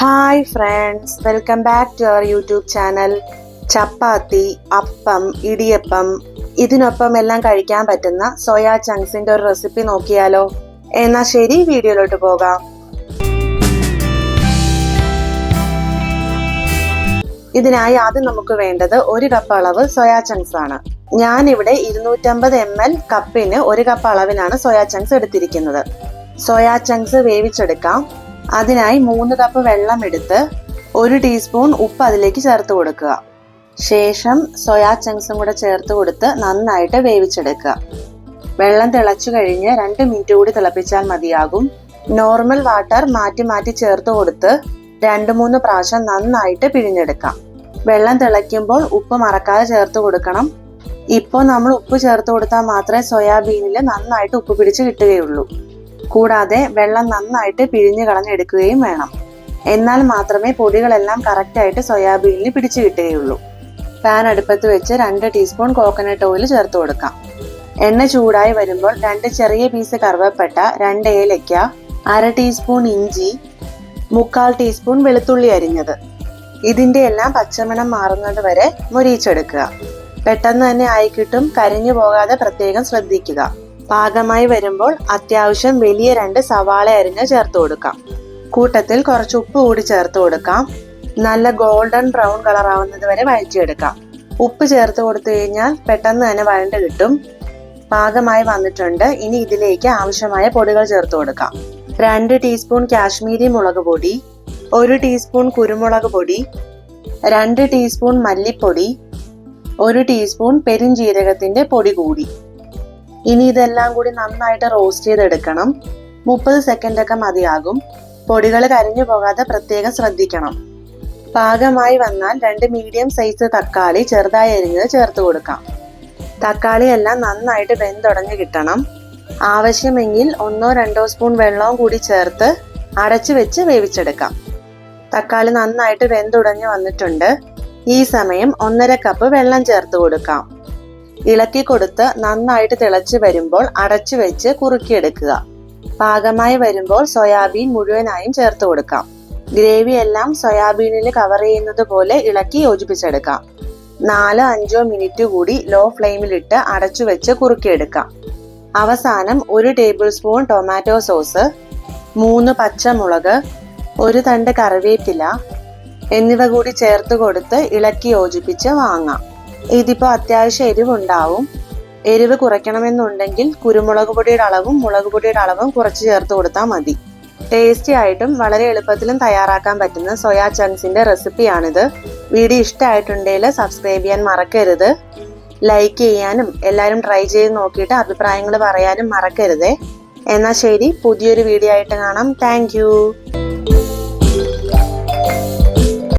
Hi friends, welcome back to our YouTube channel. Chapati, appam, idiyappam ഇതിനൊപ്പം എല്ലാം കഴിക്കാൻ പറ്റുന്ന സോയാ ചങ്ക്സിന്റെ ഒരു റെസിപ്പി നോക്കിയാലോ? എന്നാ ശരി, വീഡിയോയിലോട്ട് പോകാം. ഇതിനായി ആദ്യം നമുക്ക് വേണ്ടത് 1 കപ്പ് അളവ് സോയാ ചങ്ക്സ് ആണ്. ഞാനിവിടെ 250 ml കപ്പിന് 1 കപ്പ് അളവിലാണ് സോയാ ചങ്ക്സ് എടുത്തിരിക്കുന്നത്. സോയാ ചങ്ക്സ് വേവിച്ചെടുക്കാം. അതിനായി 3 കപ്പ് വെള്ളം എടുത്ത് 1 ടീസ്പൂൺ ഉപ്പ് അതിലേക്ക് ചേർത്ത് കൊടുക്കുക. ശേഷം സോയാ ചങ്ക്സും കൂടെ ചേർത്ത് കൊടുത്ത് നന്നായിട്ട് വേവിച്ചെടുക്കുക. വെള്ളം തിളച്ചു കഴിഞ്ഞ് 2 മിനിറ്റ് കൂടി തിളപ്പിച്ചാൽ മതിയാകും. നോർമൽ വാട്ടർ മാറ്റി മാറ്റി ചേർത്ത് കൊടുത്ത് 2-3 പ്രാവശ്യം നന്നായിട്ട് പിഴിഞ്ഞെടുക്കാം. വെള്ളം തിളയ്ക്കുമ്പോൾ ഉപ്പ് മറക്കാതെ ചേർത്ത് കൊടുക്കണം. ഇപ്പോൾ നമ്മൾ ഉപ്പ് ചേർത്ത് കൊടുത്താൽ മാത്രമേ സോയാബീനിൽ നന്നായിട്ട് ഉപ്പ് പിടിച്ച് കിട്ടുകയുള്ളൂ. കൂടാതെ വെള്ളം നന്നായിട്ട് പിഴിഞ്ഞ് കളഞ്ഞെടുക്കുകയും വേണം. എന്നാൽ മാത്രമേ പൊടികളെല്ലാം കറക്റ്റായിട്ട് സോയാബീനിൽ പിടിച്ചു കിട്ടുകയുള്ളൂ. പാൻ അടുപ്പത്ത് വെച്ച് 2 ടീസ്പൂൺ കോക്കനട്ട് ഓയിൽ ചേർത്ത് കൊടുക്കാം. എണ്ണ ചൂടായി വരുമ്പോൾ 2 ചെറിയ പീസ് കറുവപ്പട്ട, 2 ഏലയ്ക്ക, 1/2 ടീസ്പൂൺ ഇഞ്ചി, 1/4 ടീസ്പൂൺ വെളുത്തുള്ളി അരിഞ്ഞത്, ഇതിന്റെ എല്ലാം പച്ചമണം മാറുന്നത് വരെ മൊരിയിച്ചെടുക്കുക. പെട്ടെന്ന് തന്നെ ആയി കിട്ടും, കരിഞ്ഞു പോകാതെ പ്രത്യേകം ശ്രദ്ധിക്കുക. പാകമായി വരുമ്പോൾ അത്യാവശ്യം വലിയ 2 സവാള അരിഞ്ഞ് ചേർത്ത് കൊടുക്കാം. കൂട്ടത്തിൽ കുറച്ച് ഉപ്പ് കൂടി ചേർത്ത് കൊടുക്കാം. നല്ല ഗോൾഡൻ ബ്രൗൺ കളർ ആവുന്നത് വരെ വഴറ്റിയെടുക്കാം. ഉപ്പ് ചേർത്ത് കൊടുത്തു കഴിഞ്ഞാൽ പെട്ടെന്ന് തന്നെ വഴണ്ട് കിട്ടും. പാകമായി വന്നിട്ടുണ്ട്. ഇനി ഇതിലേക്ക് ആവശ്യമായ പൊടികൾ ചേർത്ത് കൊടുക്കാം. 2 ടീസ്പൂൺ കാശ്മീരി മുളക് പൊടി, 1 ടീസ്പൂൺ കുരുമുളക് പൊടി, 2 ടീസ്പൂൺ മല്ലിപ്പൊടി, 1 ടീസ്പൂൺ പെരുംജീരകത്തിന്റെ പൊടി കൂടി. ഇനി ഇതെല്ലാം കൂടി നന്നായിട്ട് റോസ്റ്റ് ചെയ്തെടുക്കണം. 30 സെക്കൻഡ് ഒക്കെ മതിയാകും. പൊടികൾ കരിഞ്ഞു പോകാതെ പ്രത്യേകം ശ്രദ്ധിക്കണം. പാകമായി വന്നാൽ 2 മീഡിയം സൈസ് തക്കാളി ചെറുതായി അരിഞ്ഞത് ചേർത്ത് കൊടുക്കാം. തക്കാളി എല്ലാം നന്നായിട്ട് വെന്തുടഞ്ഞ് കിട്ടണം. ആവശ്യമെങ്കിൽ 1-2 സ്പൂൺ വെള്ളവും കൂടി ചേർത്ത് അടച്ചു വെച്ച് വേവിച്ചെടുക്കാം. തക്കാളി നന്നായിട്ട് വെന്തുടഞ്ഞ് വന്നിട്ടുണ്ട്. ഈ സമയം 1/2 കപ്പ് വെള്ളം ചേർത്ത് കൊടുക്കാം. ഇളക്കി കൊടുത്ത് നന്നായിട്ട് തിളച്ച് വരുമ്പോൾ അടച്ചു വെച്ച് കുറുക്കിയെടുക്കുക. പാകമായി വരുമ്പോൾ സോയാബീൻ മുഴുവനായും ചേർത്ത് കൊടുക്കാം. ഗ്രേവി എല്ലാം സോയാബീനിൽ കവർ ചെയ്യുന്നത് പോലെ ഇളക്കി യോജിപ്പിച്ചെടുക്കാം. 4-5 മിനിറ്റ് കൂടി ലോ ഫ്ലെയിമിലിട്ട് അടച്ചു വെച്ച് കുറുക്കിയെടുക്കാം. അവസാനം 1 ടേബിൾ സ്പൂൺ ടൊമാറ്റോ സോസ്, 3 പച്ചമുളക്, 1 തണ്ട് കറിവേപ്പില എന്നിവ കൂടി ചേർത്ത് കൊടുത്ത് ഇളക്കി യോജിപ്പിച്ച് വാങ്ങാം. ഇതിപ്പോൾ അത്യാവശ്യം എരിവുണ്ടാവും. എരിവ് കുറയ്ക്കണമെന്നുണ്ടെങ്കിൽ കുരുമുളക് പൊടിയുടെ അളവും മുളക് പൊടിയുടെ അളവും കുറച്ച് ചേർത്ത് കൊടുത്താൽ മതി. ടേസ്റ്റി ആയിട്ടും വളരെ എളുപ്പത്തിലും തയ്യാറാക്കാൻ പറ്റുന്ന സോയാ ചങ്ക്സിന്റെ റെസിപ്പിയാണിത്. വീഡിയോ ഇഷ്ടമായിട്ടുണ്ടെങ്കിൽ സബ്സ്ക്രൈബ് ചെയ്യാൻ മറക്കരുത്. ലൈക്ക് ചെയ്യാനും എല്ലാവരും ട്രൈ ചെയ്ത് നോക്കിയിട്ട് അഭിപ്രായങ്ങൾ പറയാനും മറക്കരുതേ. എന്നാൽ ശരി, പുതിയൊരു വീഡിയോ ആയിട്ട് കാണാം. താങ്ക്